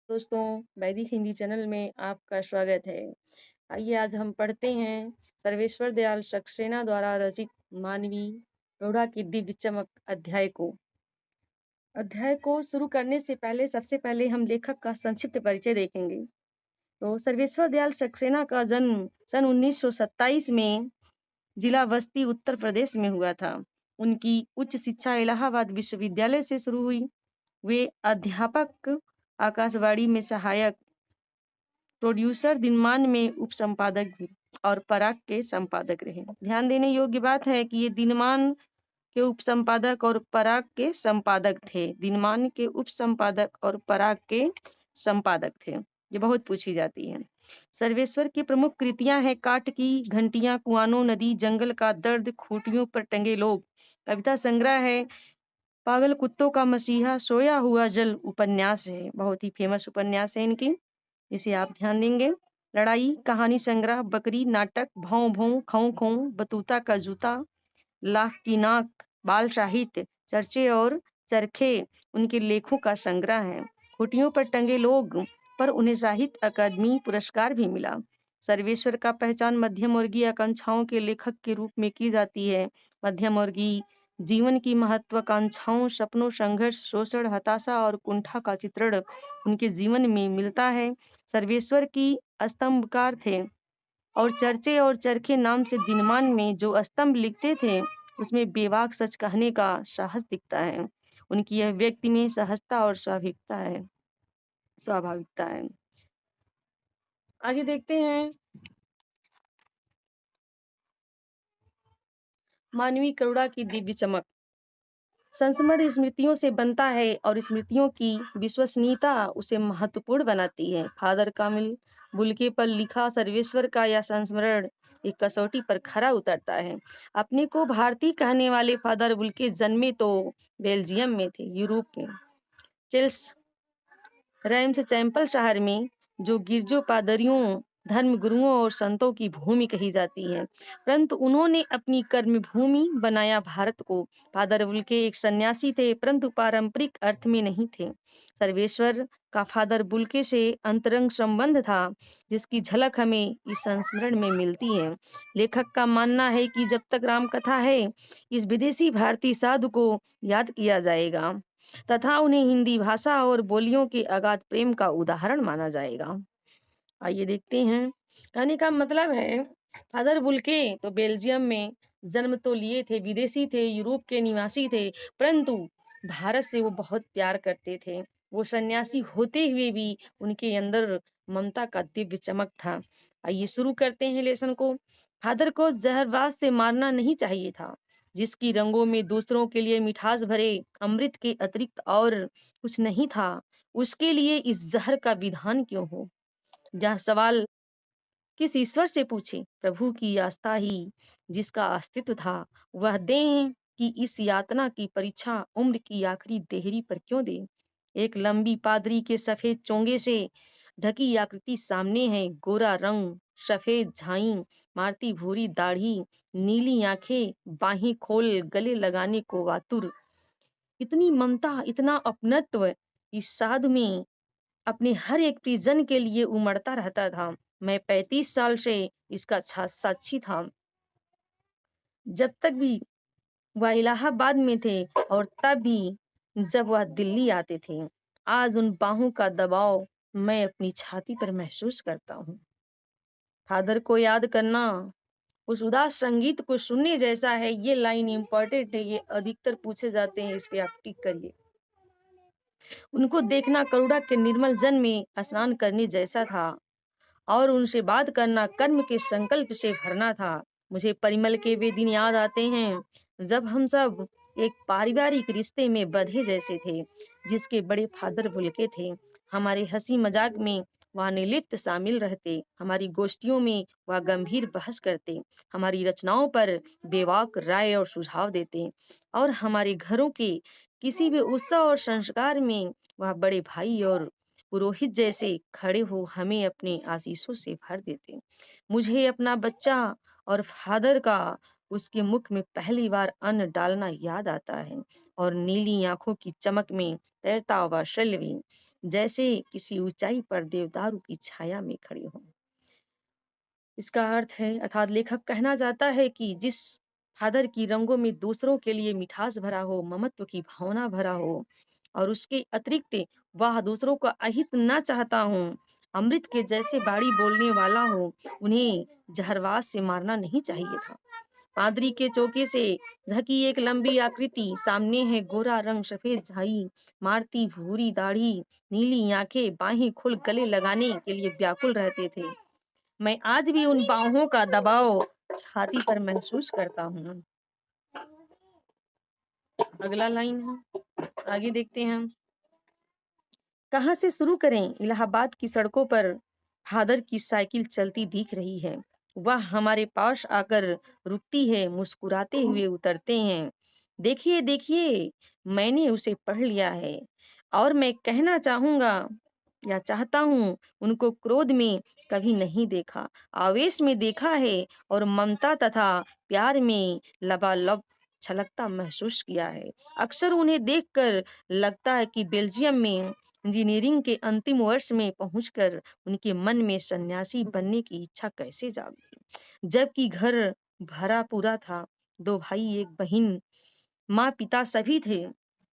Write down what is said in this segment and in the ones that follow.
दोस्तों, वैदिक हिंदी चैनल में आपका स्वागत है। आइए आज हम पढ़ते हैं सर्वेश्वर दयाल सक्सेना द्वारा रचित मानवी प्रौढ़ा की दिव्य चमक अध्याय को शुरू करने से पहले सबसे पहले हम लेखक का संक्षिप्त परिचय देखेंगे। तो सर्वेश्वर दयाल सक्सेना का जन्म सन 1927 में जिला बस्ती उत्तर प्रदेश में हुआ था। उनकी उच्च शिक्षा इलाहाबाद विश्वविद्यालय से शुरू हुई। वे अध्यापक, आकाशवाणी में सहायक, प्रोड्यूसर, दिनमान में उपसंपादक भी और पराग के संपादक रहे। ध्यान देने योग्य बात है कि ये दिनमान के उपसंपादक और पराग के संपादक थे। दिनमान के उपसंपादक और पराग के संपादक थे। ये बहुत पूछी जाती है। सर्वेश्वर की प्रमुख कृतियां हैं काट की घंटियां, कुआनो नदी, जंगल का दर्द, खूंटियों पर टंगे लोग। कविता संग्रह है पागल कुत्तों का मसीहा, सोया हुआ जल उपन्यास है, बहुत ही फेमस उपन्यास है इनकी, इसे आप ध्यान देंगे। लड़ाई कहानी संग्रह, बकरी नाटक, भौं भौं, खौं खौं, बतूता का जूता, लाख की नाक, बाल साहित्य, चर्चे और चरखे उनके लेखों का संग्रह है। खुटियों पर टंगे लोग पर उन्हें साहित्य अकादमी पुरस्कार भी मिला। सर्वेश्वर का पहचान मध्यम वर्गीय आकांक्षाओं के लेखक के रूप में की जाती है। मध्यम वर्गीय जीवन की महत्वाकांक्षाओं, सपनों, संघर्ष, शोषण, हताशा और कुंठा का चित्रण उनके जीवन में मिलता है। सर्वेश्वर की स्तंभकार थे और चर्चे और चरखे नाम से दिनमान में जो स्तंभ लिखते थे उसमें बेबाक सच कहने का साहस दिखता है। उनकी यह व्यक्ति में सहजता और स्वाभाविकता है। आगे देखते हैं मानवी करुणा की दिव्य चमक। संस्मरण स्मृतियों से बनता है और स्मृतियों की विश्वसनीयता उसे महत्वपूर्ण बनाती है। फादर कामिल बुल्के पर लिखा सर्वेश्वर का यह संस्मरण एक कसौटी पर खरा उतरता है। अपने को भारतीय कहने वाले फादर बुल्के जन्मे तो बेल्जियम में थे, यूरोप में, चेल्स रैम्स चैंपल शहर में, जो गिरजों, पादरियों, धर्म गुरुओं और संतों की भूमि कही जाती है, परंतु उन्होंने अपनी कर्म भूमि बनाया भारत को। फादर बुल्के एक सन्यासी थे, परंतु पारंपरिक अर्थ में नहीं थे। सर्वेश्वर का फादर बुल्के से अंतरंग संबंध था, जिसकी झलक हमें इस संस्मरण में मिलती है। लेखक का मानना है कि जब तक रामकथा है, इस विदेशी भारतीय साधु को याद किया जाएगा तथा उन्हें हिंदी भाषा और बोलियों के अगाध प्रेम का उदाहरण माना जाएगा। आइए देखते हैं। कहने का मतलब है फादर बुल्के तो बेल्जियम में जन्म तो लिए थे, विदेशी थे, यूरोप के निवासी थे, परंतु भारत से वो बहुत प्यार करते थे। वो सन्यासी होते हुए भी उनके अंदर ममता का दिव्य चमक था। आइए शुरू करते हैं लेसन को। फादर को जहरबाज से मारना नहीं चाहिए था, जिसकी रंगों में दूसरों के लिए मिठास भरे अमृत के अतिरिक्त और कुछ नहीं था, उसके लिए इस जहर का विधान क्यों हो। यह सवाल किस ईश्वर से पूछे। प्रभु की आस्था ही जिसका अस्तित्व था, वह दें कि इस यातना की परीक्षा उम्र की आखिरी देहरी पर क्यों दे। एक लंबी पादरी के सफेद चोंगे से ढकी आकृति सामने है, गोरा रंग, सफेद झाई, मारती भूरी दाढ़ी, नीली आंखें, बाहें खोल गले लगाने को वातुर। इतनी ममता, इतना अपनत्व इस साधु में अपने हर एक प्रिजन के लिए उमड़ता रहता था। मैं 35 साल से इसका साक्षी था, जब तक भी वह इलाहाबाद में थे और तब भी जब वह दिल्ली आते थे। आज उन बाहों का दबाव मैं अपनी छाती पर महसूस करता हूँ। फादर को याद करना उस उदास संगीत को सुनने जैसा है। ये लाइन इम्पोर्टेंट है, ये अधिकतर पूछे जाते हैं, इस पे आप टिक करिए। उनको देखना करुणा के निर्मल जल में स्नान करने जैसा था और उनसे बात करना कर्म के संकल्प से भरना था। मुझे परिमल के वे दिन याद आते हैं जब हम सब एक पारिवारिक रिश्ते में बंधे जैसे थे, जिसके बड़े फादर बुल्के थे। हमारे हंसी मजाक में वह निर्लिप्त शामिल रहते, हमारी गोष्ठियों में वह गंभीर बहस करते, हमारी रचनाओं पर बेबाक राय और सुझाव देते और हमारे घरों के किसी भी उत्सव और संस्कार में वह बड़े भाई और पुरोहित जैसे खड़े हो हमें अपने आशीषों से भर देते। मुझे अपना बच्चा और फादर का उसके मुख में पहली बार अन्न डालना याद आता है और नीली आंखों की चमक में तैरता हुआ शल्य भी जैसे किसी ऊंचाई पर देवदारू की छाया में खड़े हों। इसका अर्थ है अर्थात लेखक कहना चाहता है कि जिस फादर की रंगों में दूसरों के लिए मिठास भरा हो, ममत्व की भावना भरा हो और उसके अतिरिक्त वह दूसरों का अहित ना चाहता हूँ, अमृत के जैसे बाड़ी बोलने वाला हो, उन्हें जहरवास से मारना नहीं चाहिए था। पादरी के चौके से ढकी एक लंबी आकृति, सामने है गोरा रंग, सफेद झाई मारती भूरी दाढ़ी, नीली आंखें, बाहें खुल गले लगाने के लिए व्याकुल रहते थे। मैं आज भी उन बाहों का दबाव छाती पर महसूस करता हूँ। अगला लाइन है, आगे देखते हैं। कहाँ से शुरू करें? इलाहाबाद की सड़कों पर फादर की साइकिल चलती दिख रही है। वह हमारे पास आकर रुकती है, मुस्कुराते हुए उतरते हैं। देखिए देखिए, मैंने उसे पढ़ लिया है और मैं कहना चाहूंगा या चाहता हूँ, उनको क्रोध में कभी नहीं देखा, आवेश में देखा है और ममता तथा प्यार में लबालब छलकता महसूस किया है। अक्सर उन्हें देखकर लगता है कि बेल्जियम में इंजीनियरिंग के अंतिम वर्ष में पहुंचकर उनके मन में सन्यासी बनने की इच्छा कैसे जाग गई, जबकि घर भरा पूरा था, दो भाई एक बहन, माँ पिता सभी थे।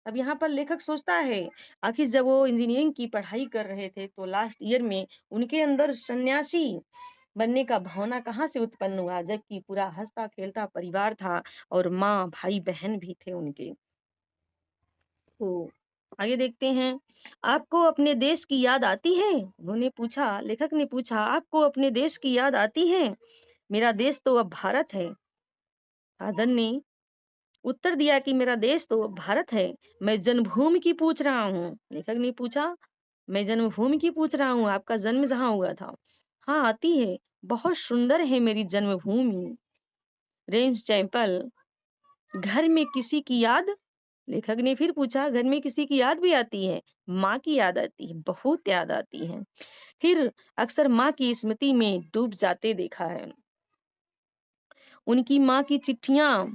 अब यहाँ पर लेखक सोचता है, आखिर जब वो इंजीनियरिंग की पढ़ाई कर रहे थे तो लास्ट ईयर में उनके अंदर सन्यासी बनने का भावना कहाँ से उत्पन्न हुआ, जबकि पूरा हंसता खेलता परिवार था और माँ भाई बहन भी थे उनके। तो आगे देखते हैं। आपको अपने देश की याद आती है? उन्होंने पूछा, लेखक ने पूछा, आपको अपने देश की याद आती है? मेरा देश तो अब भारत है। फादर ने उत्तर दिया कि मेरा देश तो भारत है। मैं जन्मभूमि की पूछ रहा हूँ। लेखक ने पूछा, मैं जन्मभूमि की पूछ रहा हूँ, आपका जन्म जहाँ हुआ था? हाँ आती है, बहुत सुंदर है मेरी जन्मभूमि, रेम्स चैपल। घर में किसी की याद? लेखक ने फिर पूछा, घर में किसी की याद भी आती है? माँ की याद आती है, बहुत याद आती है। फिर अक्सर माँ की स्मृति में डूब जाते देखा है। उनकी माँ की चिट्ठियां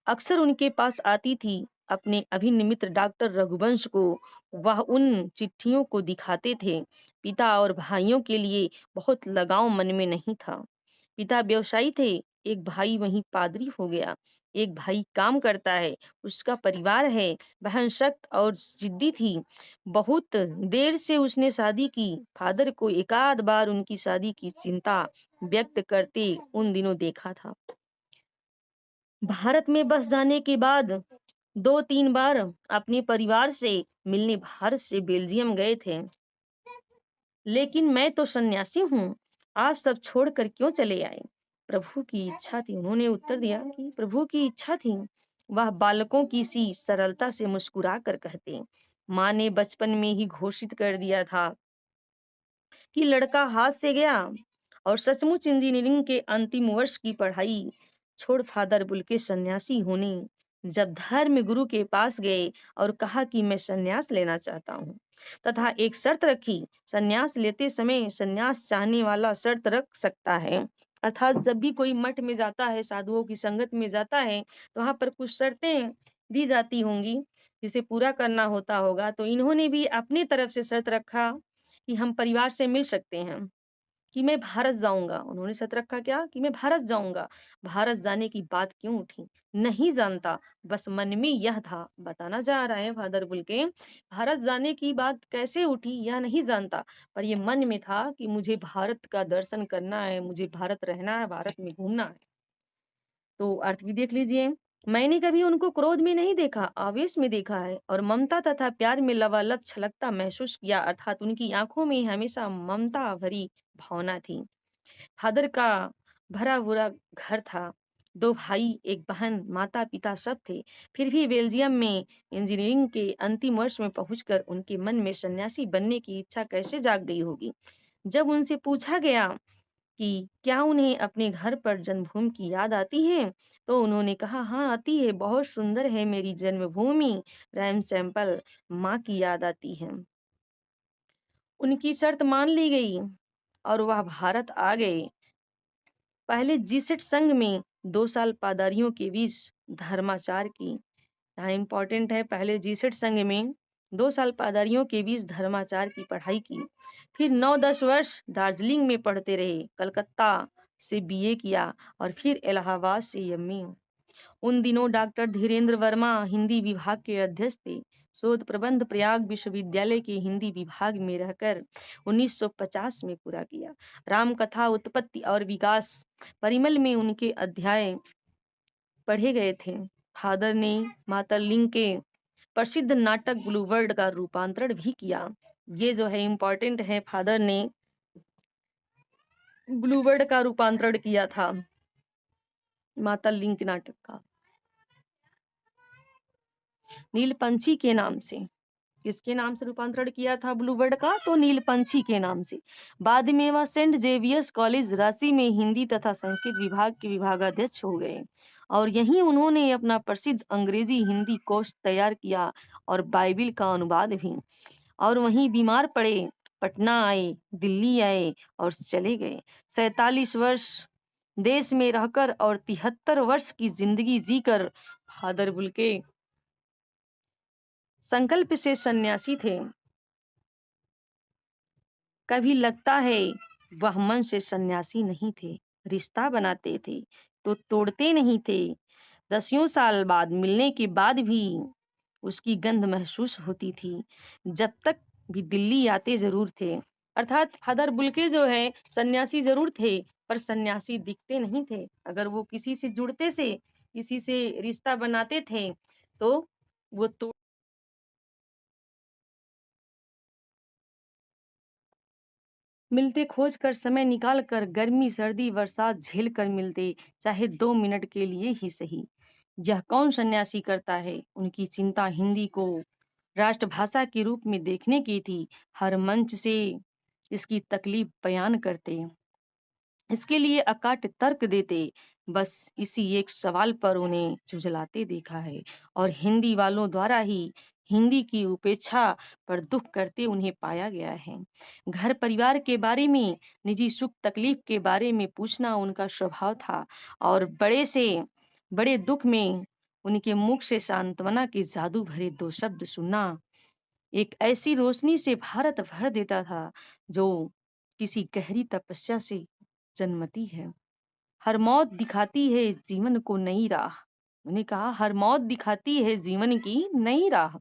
अक्सर उनके पास आती थी। अपने अभिन्न मित्र डॉक्टर रघुवंश को वह उन चिट्ठियों को दिखाते थे। पिता और भाइयों के लिए बहुत लगाव मन में नहीं था। पिता व्यवसायी थे, एक भाई वहीं पादरी हो गया, एक भाई काम करता है, उसका परिवार है। बहन सख्त और जिद्दी थी, बहुत देर से उसने शादी की। फादर को एकाध बार उनकी शादी की चिंता व्यक्त करते उन दिनों देखा था। भारत में बस जाने के बाद 2-3 बार अपने परिवार से मिलने भारत से बेल्जियम गए थे। लेकिन मैं तो सन्यासी हूँ, आप सब छोड़कर क्यों चले आए? प्रभु की इच्छा थी, उन्होंने उत्तर दिया कि प्रभु की इच्छा थी। वह बालकों की सी सरलता से मुस्कुरा कर कहते, माँ ने बचपन में ही घोषित कर दिया था कि लड़का हाथ से गया। और सचमुच इंजीनियरिंग के अंतिम वर्ष की पढ़ाई छोड़ फादर बुल्के सन्यासी होने जब धर्म गुरु के पास गए और कहा कि मैं सन्यास लेना चाहता हूँ तथा एक शर्त रखी, सन्यास लेते समय सन्यास चाहने वाला शर्त रख सकता है। अर्थात जब भी कोई मठ में जाता है, साधुओं की संगत में जाता है, तो वहां पर कुछ शर्तें दी जाती होंगी जिसे पूरा करना होता होगा। तो इन्होंने भी अपनी तरफ से शर्त रखा कि हम परिवार से मिल सकते हैं, कि मैं भारत जाऊंगा। उन्होंने शर्त रखा क्या, कि मैं भारत जाऊंगा। भारत जाने की बात क्यों उठी नहीं जानता, बस मन में यह था, बताना चाह रहे हैं फादर बुल्के, भारत जाने की बात कैसे उठी यह नहीं जानता, पर ये मन में था कि मुझे भारत का दर्शन करना है, मुझे भारत रहना है, भारत में घूमना है। तो अर्थ भी देख लीजिए, मैंने कभी उनको क्रोध में नहीं देखा, आवेश में देखा है और ममता तथा प्यार में लबालब छलकता महसूस किया। अर्थात उनकी आंखों में हमेशा ममता भरी भावना थी। फादर का भरा पूरा घर था, दो भाई एक बहन, माता पिता सब थे। फिर भी बेल्जियम में इंजीनियरिंग के अंतिम वर्ष में पहुंचकर उनके मन में सन्यासी बनने की इच्छा कैसे जाग गई होगी। जब उनसे पूछा गया कि क्या उन्हें अपने घर पर जन्मभूमि की याद आती है, तो उन्होंने कहा, हाँ आती है, बहुत सुंदर है मेरी जन्मभूमि, रैम सैंपल, माँ की याद आती है। उनकी शर्त मान ली गई और वह भारत आ गए। पहले जीसेट संघ में 2 साल पादारियों के बीच धर्माचार की। यहाँ इम्पोर्टेंट है, पहले जीसट संघ में 2 साल पादारियों के बीच धर्माचार की पढ़ाई की। फिर 9-10 वर्ष दार्जिलिंग में पढ़ते रहे, कलकत्ता से बीए किया और फिर इलाहाबाद से एमए। उन दिनों डॉक्टर धीरेन्द्र वर्मा हिंदी विभाग के अध्यक्ष थे। शोध प्रबंध प्रयाग विश्वविद्यालय के हिंदी विभाग में रहकर 1950 में पूरा किया। रामकथा उत्पत्ति और विकास परिमल में उनके अध्याय पढ़े गए थे। फादर ने माता लिंग के प्रसिद्ध नाटक ब्लू वर्ल्ड का रूपांतरण भी किया। ये जो है इम्पोर्टेंट है, फादर ने ब्लू वर्ल्ड का रूपांतरण किया था माता लिंग के नाटक का, नीलपंछी के नाम से। किसके नाम से रूपांतरण किया था ब्लू वर्ल्ड का? तो नीलपंछी के नाम से। बाद में वह सेंट जेवियर्स कॉलेज रांची में हिंदी तथा संस्कृत विभाग के विभागाध्यक्ष हो गए और यहीं उन्होंने अपना प्रसिद्ध अंग्रेजी हिंदी कोश तैयार किया और बाइबिल का अनुवाद भी। और वहीं बीमार पड़े, पटना आए, दिल्ली आए और चले गए। 47 वर्ष देश में रहकर और 73 वर्ष की जिंदगी जीकर फादर बुल्के संकल्प से सन्यासी थे। कभी लगता है वह मन से सन्यासी नहीं थे, रिश्ता बनाते थे तो तोड़ते नहीं थे। 10 साल बाद मिलने के बाद भी उसकी गंध महसूस होती थी। जब तक भी दिल्ली आते जरूर थे। अर्थात फादर बुल्के जो है सन्यासी जरूर थे पर सन्यासी दिखते नहीं थे। अगर वो किसी से जुड़ते से, किसी से रिश्ता बनाते थे तो वो तो मिलते, खोज कर समय निकाल कर, गर्मी सर्दी बरसात झेल कर मिलते, चाहे 2 मिनट के लिए ही सही। यह कौन सन्यासी करता है? उनकी चिंता हिंदी को राष्ट्रभाषा के रूप में देखने की थी। हर मंच से इसकी तकलीफ बयान करते, इसके लिए अकाट तर्क देते। बस इसी एक सवाल पर उन्हें झुंझलाते देखा है और हिंदी वालों द्वारा ही हिंदी की उपेक्षा पर दुख करते उन्हें पाया गया है। घर परिवार के बारे में, निजी सुख तकलीफ के बारे में पूछना उनका स्वभाव था और बड़े से बड़े दुख में उनके मुख से सांत्वना के जादू भरे 2 शब्द सुनना एक ऐसी रोशनी से भारत भर देता था जो किसी गहरी तपस्या से जन्मती है। हर मौत दिखाती है जीवन को नई राह। उन्होंने कहा हर मौत दिखाती है जीवन की नई राह।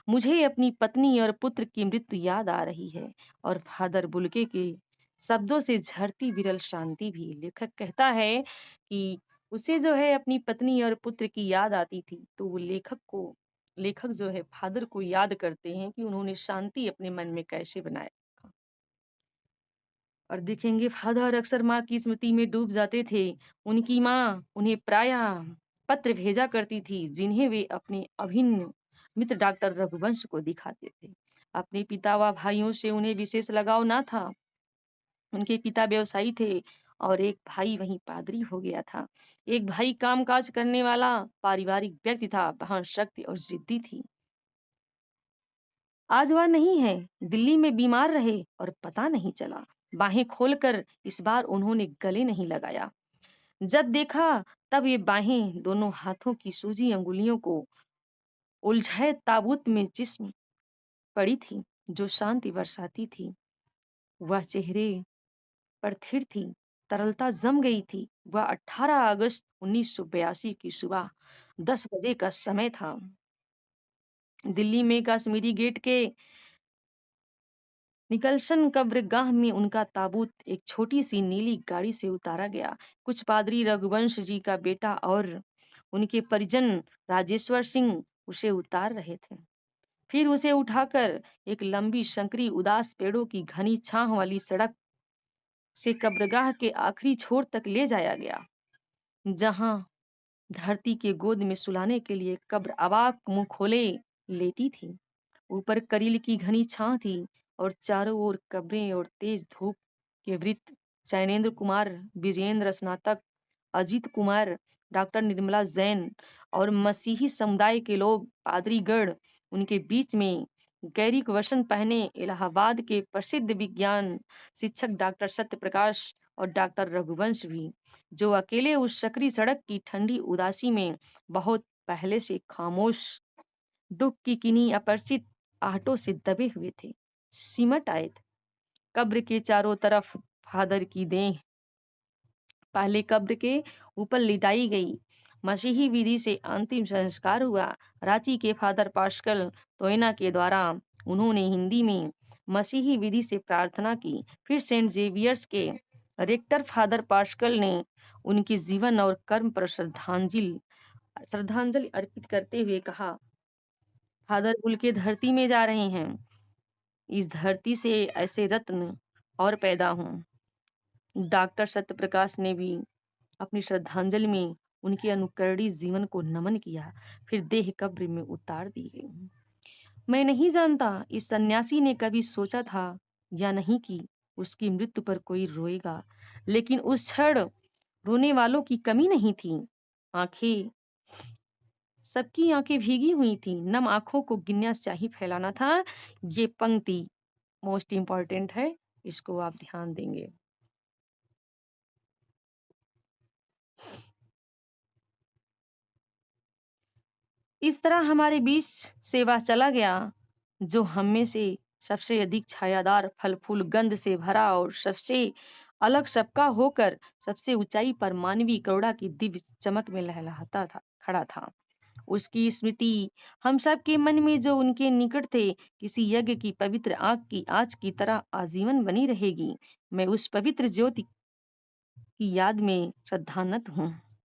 मुझे अपनी पत्नी और पुत्र की मृत्यु याद आ रही है और फादर बुल्के के शब्दों से झरती विरल शांति भी। लेखक कहता है कि उसे जो है अपनी पत्नी और पुत्र की याद आती थी तो वो लेखक जो है फादर को याद करते हैं कि उन्होंने शांति अपने मन में कैसे बनाया। और देखेंगे फादर अक्सर माँ की स्मृति में डूब जाते थे। उनकी माँ उन्हें प्रायः पत्र भेजा करती थी जिन्हें वे अपने अभिन्न मित्र डॉक्टर रघुवंश को दिखाते थे। अपने पिता व भाइयों से उन्हें विशेष लगाव ना था। उनके पिता व्यवसायी थे और एक भाई वहीं पादरी हो गया था। एक भाई कामकाज करने वाला पारिवारिक व्यक्ति था, बहन शक्ति और जिद्दी थी। आज वह नहीं है, दिल्ली में बीमार रहे और पता नहीं चला। बाहें खोलकर इस बार उन्होंने गले नहीं लगाया। जब देखा तब ये बाहें दोनों हाथों की सूजी अंगुलियों को उलझाए ताबूत में जिस्म पड़ी थी जो शांति बरसाती थी। वह चेहरे पर थिर थी, तरलता जम गई थी। वह 18 अगस्त 1982 की सुबह 10 बजे का समय था। दिल्ली में कश्मीरी गेट के निकलसन कब्रगाह में उनका ताबूत एक छोटी सी नीली गाड़ी से उतारा गया। कुछ पादरी रघुवंश जी का बेटा और उनके परिजन राजेश्वर सिंह उसे उतार रहे थे। फिर उसे उठाकर एक लंबी संकरी उदास पेड़ों की घनी छांव वाली सड़क से कब्रगाह के आखिरी छोर तक ले जाया गया, जहां धरती के गोद में सुलाने के लिए कब्र अवाक मुंह खोले लेटी थी। ऊपर करील की घनी छां थी और चारों ओर कब्रें और तेज धूप के वृत्त। चैनेन्द्र कुमार, विजयेंद्र स्नातक, अजीत कुमार, डॉक्टर निर्मला जैन और मसीही समुदाय के लोग, पादरीगण उनके बीच में गैरिक वसन पहने इलाहाबाद के प्रसिद्ध विज्ञान शिक्षक डॉक्टर सत्यप्रकाश और डॉक्टर रघुवंश भी, जो अकेले उस सकरी सड़क की ठंडी उदासी में बहुत पहले से खामोश, दुख की किन्हीं अपरिचित आहटों से दबे हुए थे, सिमट आए थे। कब्र के चारों तरफ फादर की देह पहले कब्र के ऊपर लिटाई गई। मसीही विधि से अंतिम संस्कार हुआ। रांची के फादर पास्कल तोयना के द्वारा उन्होंने हिंदी में मसीही विधि से प्रार्थना की। फिर सेंट जेवियर्स के रेक्टर फादर पास्कल ने उनके जीवन और कर्म पर श्रद्धांजलि अर्पित करते हुए कहा, फादर बुल के धरती में जा रहे हैं, इस धरती से ऐसे रत्न और पैदा हों। डॉक्टर सत्यप्रकाश ने भी अपनी श्रद्धांजलि में उनके अनुकरणीय जीवन को नमन किया। फिर देह कब्र में उतार दी गई। मैं नहीं जानता इस सन्यासी ने कभी सोचा था या नहीं कि उसकी मृत्यु पर कोई रोएगा, लेकिन उस क्षण रोने वालों की कमी नहीं थी। आंखें सबकी आंखें भीगी हुई थी। नम आंखों को गिनना स्याही फैलाना था। ये पंक्ति मोस्ट इम्पॉर्टेंट है, इसको आप ध्यान देंगे। इस तरह हमारे बीच सेवा चला गया, जो हम में से सबसे अधिक छायादार, फल फूल गंध से भरा और सबसे अलग सबका होकर सबसे ऊंचाई पर मानवीय करुणा की दिव्य चमक में लहलहाता था, खड़ा था। उसकी स्मृति हम सब के मन में, जो उनके निकट थे, किसी यज्ञ की पवित्र आग की आँच की तरह आजीवन बनी रहेगी। मैं उस पवित्र ज्योति की याद में श्रद्धानत हूँ।